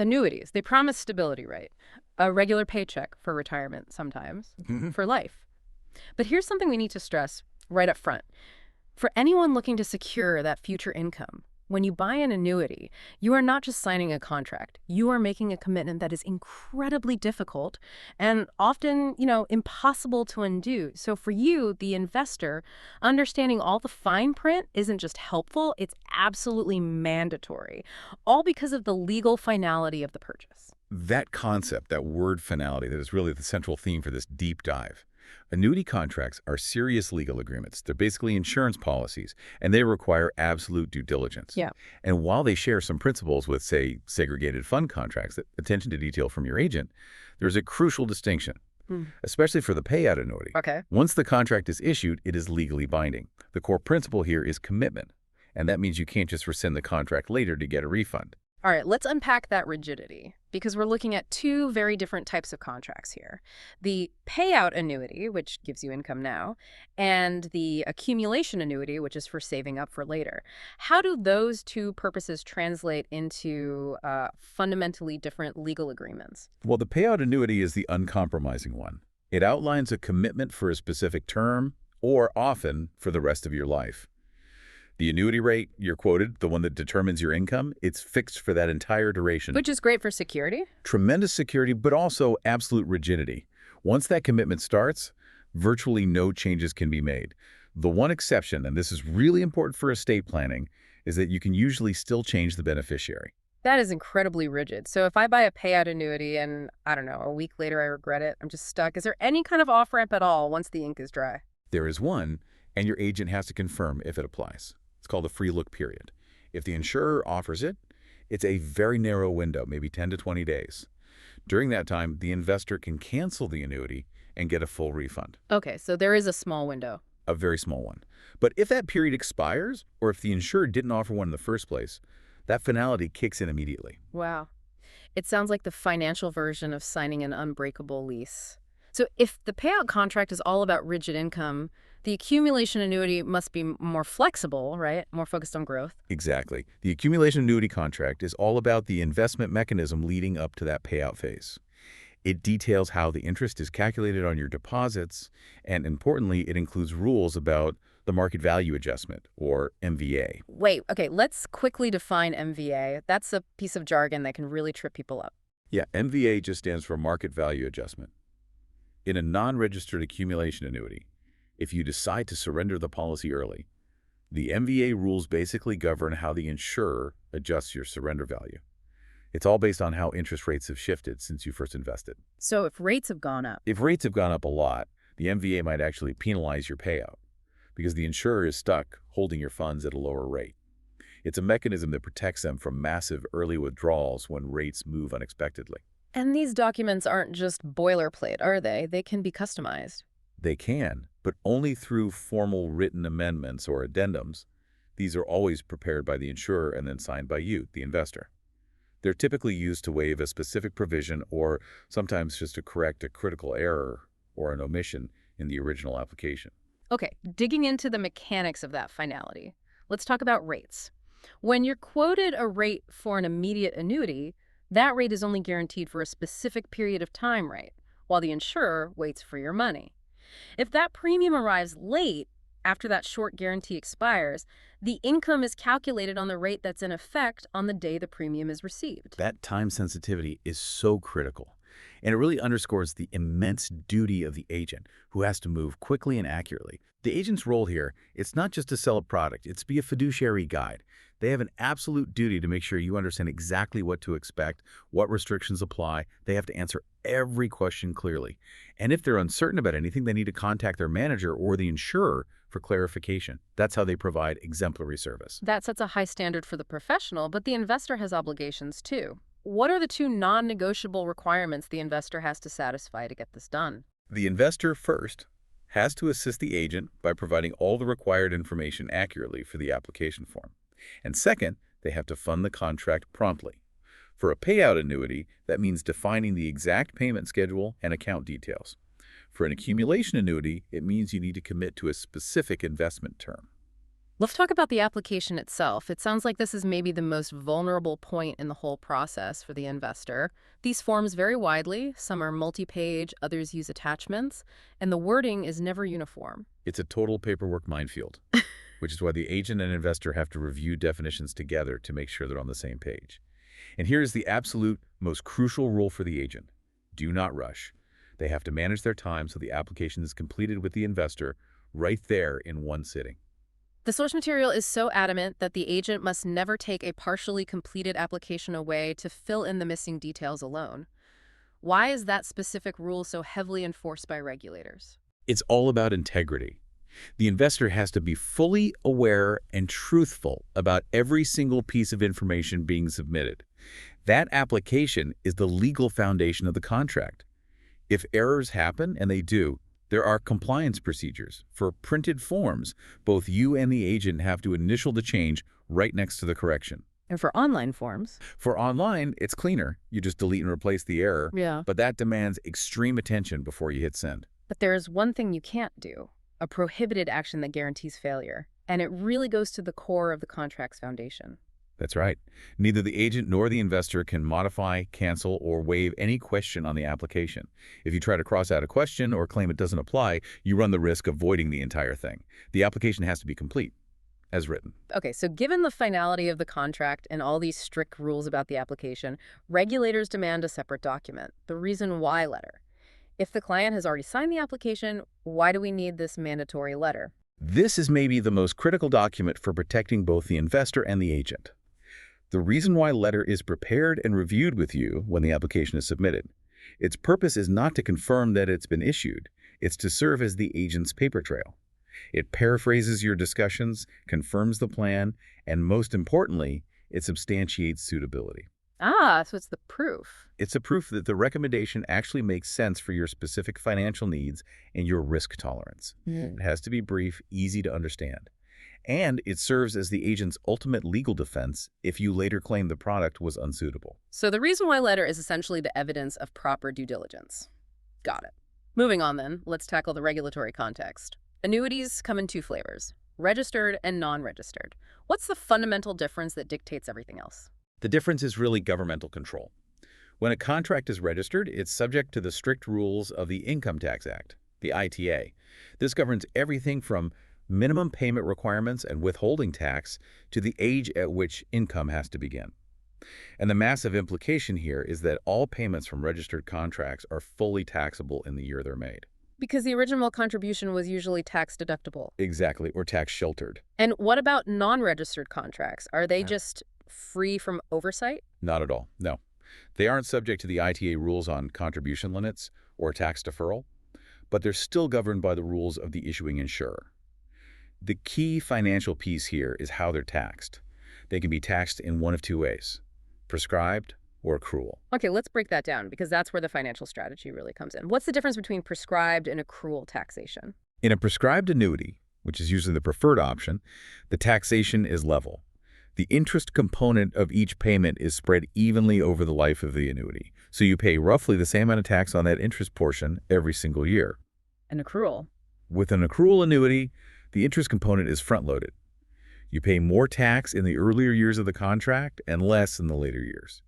Annuities, they promise stability, right? A regular paycheck for retirement sometimes, Mhm. for life. But here's something we need to stress right up front. For anyone looking to secure that future income, when you buy an annuity, you are not just signing a contract. You are making a commitment that is incredibly difficult and often, impossible to undo. So for you, the investor, understanding all the fine print isn't just helpful, it's absolutely mandatory, all because of the legal finality of the purchase. That concept, that word finality, that is really the central theme for this deep dive. Annuity contracts are serious legal agreements. They're basically insurance policies, and they require absolute due diligence. Yeah. And while they share some principles with, say, segregated fund contracts, that attention to detail from your agent, there's a crucial distinction, Hmm. especially for the payout annuity. Okay. Once the contract is issued, it is legally binding. The core principle here is commitment, and that means you can't just rescind the contract later to get a refund. All right, let's unpack that rigidity because we're looking at two very different types of contracts here. The payout annuity, which gives you income now, and the accumulation annuity, which is for saving up for later. How do those two purposes translate into fundamentally different legal agreements? Well, the payout annuity is the uncompromising one. It outlines a commitment for a specific term, or often for the rest of your life. The annuity rate you're quoted, the one that determines your income, it's fixed for that entire duration. Which is great for security. Tremendous security, but also absolute rigidity. Once that commitment starts, virtually no changes can be made. The one exception, and this is really important for estate planning, is that you can usually still change the beneficiary. That is incredibly rigid. So if I buy a payout annuity and, I don't know, a week later I regret it, I'm just stuck. Is there any kind of off-ramp at all once the ink is dry? There is one, and your agent has to confirm if it applies. It's called a free look period. If the insurer offers it, it's a very narrow window, maybe 10 to 20 days. During that time, the investor can cancel the annuity and get a full refund, Okay, so there is a small window. a very small one. But if that period expires, or if the insurer didn't offer one in the first place, that finality kicks in immediately. Wow. It sounds like the financial version of signing an unbreakable lease. So if the payout contract is all about rigid income, the accumulation annuity must be more flexible, right? More focused on growth. Exactly. The accumulation annuity contract is all about the investment mechanism leading up to that payout phase. It details how the interest is calculated on your deposits, and importantly, it includes rules about the market value adjustment, or MVA. Wait, okay, let's quickly define MVA. That's a piece of jargon that can really trip people up. Yeah, MVA just stands for market value adjustment. In a non-registered accumulation annuity, if you decide to surrender the policy early, the MVA rules basically govern how the insurer adjusts your surrender value. It's all based on how interest rates have shifted since you first invested. So if rates have gone up. If rates have gone up a lot, the MVA might actually penalize your payout because the insurer is stuck holding your funds at a lower rate. It's a mechanism that protects them from massive early withdrawals when rates move unexpectedly. And these documents aren't just boilerplate, are they? They can be customized. They can, but only through formal written amendments or addendums. These are always prepared by the insurer and then signed by you, the investor. They're typically used to waive a specific provision or sometimes just to correct a critical error or an omission in the original application. Okay, digging into the mechanics of that finality, let's talk about rates. When you're quoted a rate for an immediate annuity, that rate is only guaranteed for a specific period of time, right? While the insurer waits for your money. If that premium arrives late, after that short guarantee expires, the income is calculated on the rate that's in effect on the day the premium is received. That time sensitivity is so critical, and it really underscores the immense duty of the agent who has to move quickly and accurately. The agent's role here, it's not just to sell a product, it's to be a fiduciary guide. They have an absolute duty to make sure you understand exactly what to expect, what restrictions apply. They have to answer every question clearly. And if they're uncertain about anything, they need to contact their manager or the insurer for clarification. That's how they provide exemplary service. That sets a high standard for the professional, but the investor has obligations too. What are the two non-negotiable requirements the investor has to satisfy to get this done? The investor, first, has to assist the agent by providing all the required information accurately for the application form. And second, they have to fund the contract promptly. For a payout annuity, that means defining the exact payment schedule and account details. For an accumulation annuity, it means you need to commit to a specific investment term. Let's talk about the application itself. It sounds like this is maybe the most vulnerable point in the whole process for the investor. These forms vary widely. Some are multi-page, others use attachments, and the wording is never uniform. It's a total paperwork minefield, which is why the agent and investor have to review definitions together to make sure they're on the same page. And here's the absolute most crucial rule for the agent. Do not rush. They have to manage their time so the application is completed with the investor right there in one sitting. The source material is so adamant that the agent must never take a partially completed application away to fill in the missing details alone. Why is that specific rule so heavily enforced by regulators? It's all about integrity. The investor has to be fully aware and truthful about every single piece of information being submitted. That application is the legal foundation of the contract. If errors happen, and they do, there are compliance procedures. For printed forms, both you and the agent have to initial the change right next to the correction. And for online forms? For online, it's cleaner. You just delete and replace the error. Yeah. But that demands extreme attention before you hit send. But there's one thing you can't do, a prohibited action that guarantees failure. And it really goes to the core of the contract's foundation. That's right. Neither the agent nor the investor can modify, cancel, or waive any question on the application. If you try to cross out a question or claim it doesn't apply, you run the risk of voiding the entire thing. The application has to be complete, as written. Okay, so given the finality of the contract and all these strict rules about the application, regulators demand a separate document, the reason why letter. If the client has already signed the application, why do we need this mandatory letter? This is maybe the most critical document for protecting both the investor and the agent. The reason why letter is prepared and reviewed with you when the application is submitted. Its purpose is not to confirm that it's been issued. It's to serve as the agent's paper trail. It paraphrases your discussions, confirms the plan, and most importantly, it substantiates suitability. Ah, so it's the proof. It's a proof that the recommendation actually makes sense for your specific financial needs and your risk tolerance. It has to be brief, easy to understand. And it serves as the agent's ultimate legal defense if you later claim the product was unsuitable. So the reason why letter is essentially the evidence of proper due diligence. Got it. Moving on then, let's tackle the regulatory context. Annuities come in two flavors, registered and non-registered. What's the fundamental difference that dictates everything else? The difference is really governmental control. When a contract is registered, it's subject to the strict rules of the Income Tax Act, the ITA. This governs everything from minimum payment requirements and withholding tax to the age at which income has to begin. And the massive implication here is that all payments from registered contracts are fully taxable in the year they're made. Because the original contribution was usually tax deductible. Exactly, or tax sheltered. And what about non-registered contracts? Are they just free from oversight? Not at all, no. They aren't subject to the ITA rules on contribution limits or tax deferral, but they're still governed by the rules of the issuing insurer. The key financial piece here is how they're taxed. They can be taxed in one of two ways, prescribed or accrual. Okay, let's break that down because that's where the financial strategy really comes in. What's the difference between prescribed and accrual taxation? In a prescribed annuity, which is usually the preferred option, the taxation is level. The interest component of each payment is spread evenly over the life of the annuity, so you pay roughly the same amount of tax on that interest portion every single year. An accrual. With an accrual annuity, the interest component is front-loaded. You pay more tax in the earlier years of the contract and less in the later years.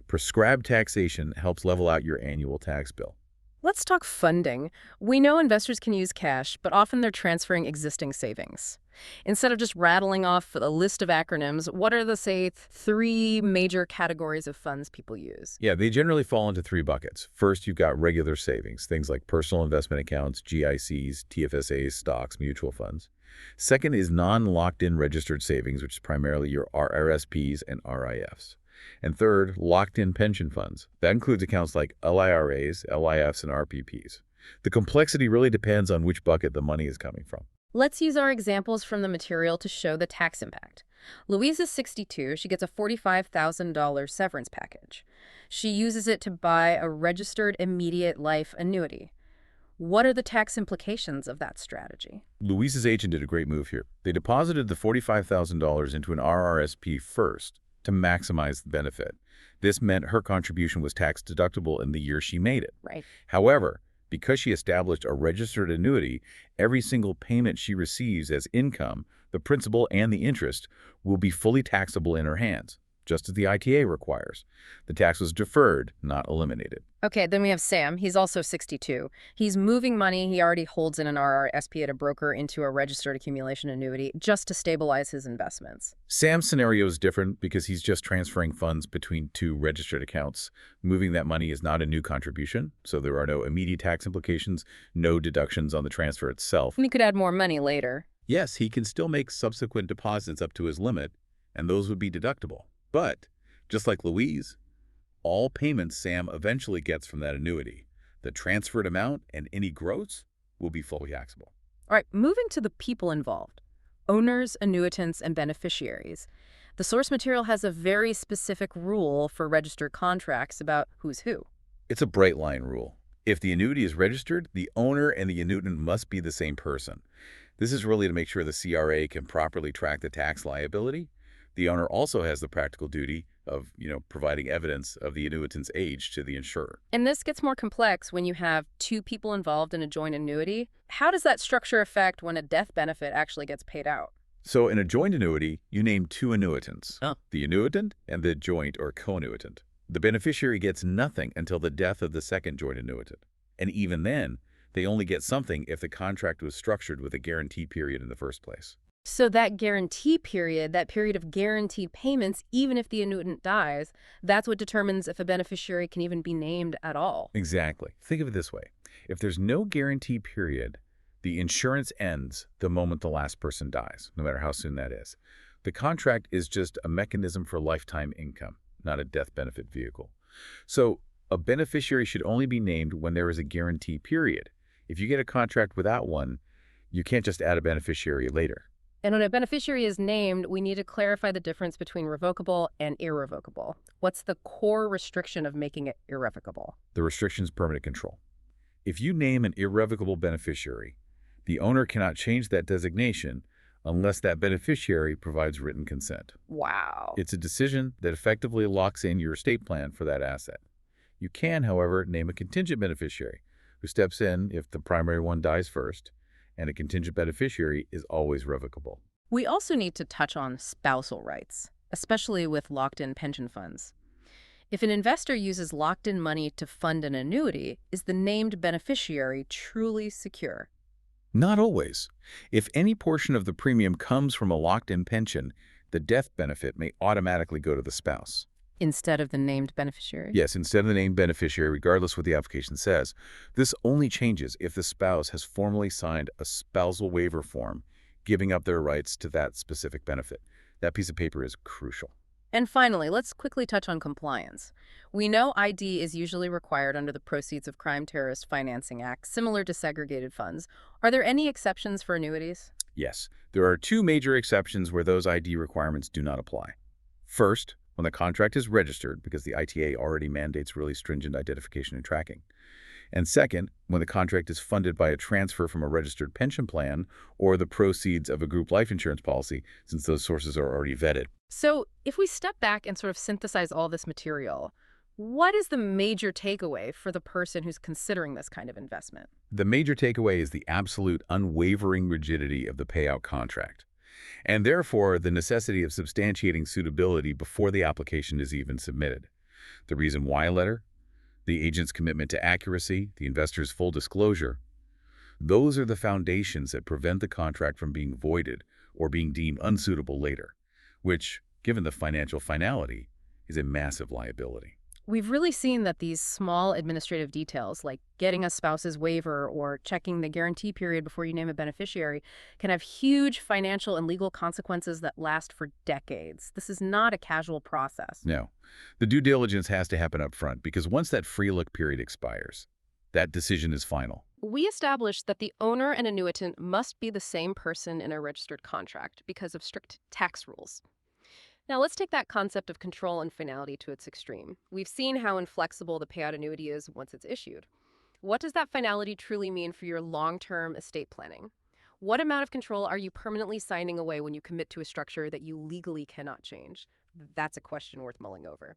Prescribed taxation helps level out your annual tax bill. Let's talk funding. We know investors can use cash, but often they're transferring existing savings. Instead of just rattling off a list of acronyms, what are the, say, three major categories of funds people use? Yeah, they generally fall into three buckets. First, you've got regular savings, things like personal investment accounts, GICs, TFSAs, stocks, mutual funds. Second is non-locked-in registered savings, which is primarily your RRSPs and RIFs. And third, locked-in pension funds. That includes accounts like LIRAs, LIFs, and RPPs. The complexity really depends on which bucket the money is coming from. Let's use our examples from the material to show the tax impact. Louise is 62. She gets a $45,000 severance package. She uses it to buy a registered immediate life annuity. What are the tax implications of that strategy? Louise's agent did a great move here. They deposited the $45,000 into an RRSP first to maximize the benefit. This meant her contribution was tax deductible in the year she made it. Right. However, because she established a registered annuity, every single payment she receives as income The principal and the interest will be fully taxable in her hands, just as the ITA requires. The tax was deferred, not eliminated. Okay, then we have Sam. He's also 62. He's moving money he already holds in an RRSP at a broker into a registered accumulation annuity just to stabilize his investments. Sam's scenario is different because he's just transferring funds between two registered accounts. Moving that money is not a new contribution, so there are no immediate tax implications, no deductions on the transfer itself. And he could add more money later. Yes, he can still make subsequent deposits up to his limit, and those would be deductible. But, just like Louise, all payments Sam eventually gets from that annuity, the transferred amount and any gross, will be fully taxable. All right, moving to the people involved. Owners, annuitants, and beneficiaries. The source material has a very specific rule for registered contracts about who's who. It's a bright line rule. If the annuity is registered, the owner and the annuitant must be the same person. This is really to make sure the CRA can properly track the tax liability. The owner also has the practical duty of, providing evidence of the annuitant's age to the insurer. And this gets more complex when you have two people involved in a joint annuity. How does that structure affect when a death benefit actually gets paid out? So in a joint annuity, you name two annuitants, Oh. the annuitant and the joint or co-annuitant. The beneficiary gets nothing until the death of the second joint annuitant. And even then, they only get something if the contract was structured with a guarantee period in the first place. So that guarantee period, that period of guaranteed payments, even if the annuitant dies, that's what determines if a beneficiary can even be named at all. Exactly. Think of it this way. If there's no guarantee period, the insurance ends the moment the last person dies, no matter how soon that is. The contract is just a mechanism for lifetime income, not a death benefit vehicle. So a beneficiary should only be named when there is a guarantee period. If you get a contract without one, you can't just add a beneficiary later. And when a beneficiary is named, we need to clarify the difference between revocable and irrevocable. What's the core restriction of making it irrevocable? The restriction is permanent control. If you name an irrevocable beneficiary, the owner cannot change that designation unless that beneficiary provides written consent. Wow. It's a decision that effectively locks in your estate plan for that asset. You can, however, name a contingent beneficiary who steps in if the primary one dies first, and a contingent beneficiary is always revocable. We also need to touch on spousal rights, especially with locked-in pension funds. If an investor uses locked-in money to fund an annuity, is the named beneficiary truly secure? Not always. If any portion of the premium comes from a locked-in pension, the death benefit may automatically go to the spouse. Instead of the named beneficiary? Yes, instead of the named beneficiary, regardless what the application says. This only changes if the spouse has formally signed a spousal waiver form, giving up their rights to that specific benefit. That piece of paper is crucial. And finally, let's quickly touch on compliance. We know ID is usually required under the Proceeds of Crime Terrorist Financing Act, similar to segregated funds. Are there any exceptions for annuities? Yes, there are two major exceptions where those ID requirements do not apply. First, when the contract is registered, because the ITA already mandates really stringent identification and tracking. And second, when the contract is funded by a transfer from a registered pension plan or the proceeds of a group life insurance policy, since those sources are already vetted. So if we step back and sort of synthesize all this material, what is the major takeaway for the person who's considering this kind of investment? The major takeaway is the absolute unwavering rigidity of the payout contract, and therefore the necessity of substantiating suitability before the application is even submitted. The reason why letter, the agent's commitment to accuracy, the investor's full disclosure, those are the foundations that prevent the contract from being voided or being deemed unsuitable later, which, given the financial finality, is a massive liability. We've really seen that these small administrative details, like getting a spouse's waiver or checking the guarantee period before you name a beneficiary, can have huge financial and legal consequences that last for decades. This is not a casual process. No, the due diligence has to happen up front because once that free look period expires, that decision is final. We established that the owner and annuitant must be the same person in a registered contract because of strict tax rules. Now, let's take that concept of control and finality to its extreme. We've seen how inflexible the payout annuity is once it's issued. What does that finality truly mean for your long-term estate planning? What amount of control are you permanently signing away when you commit to a structure that you legally cannot change? That's a question worth mulling over.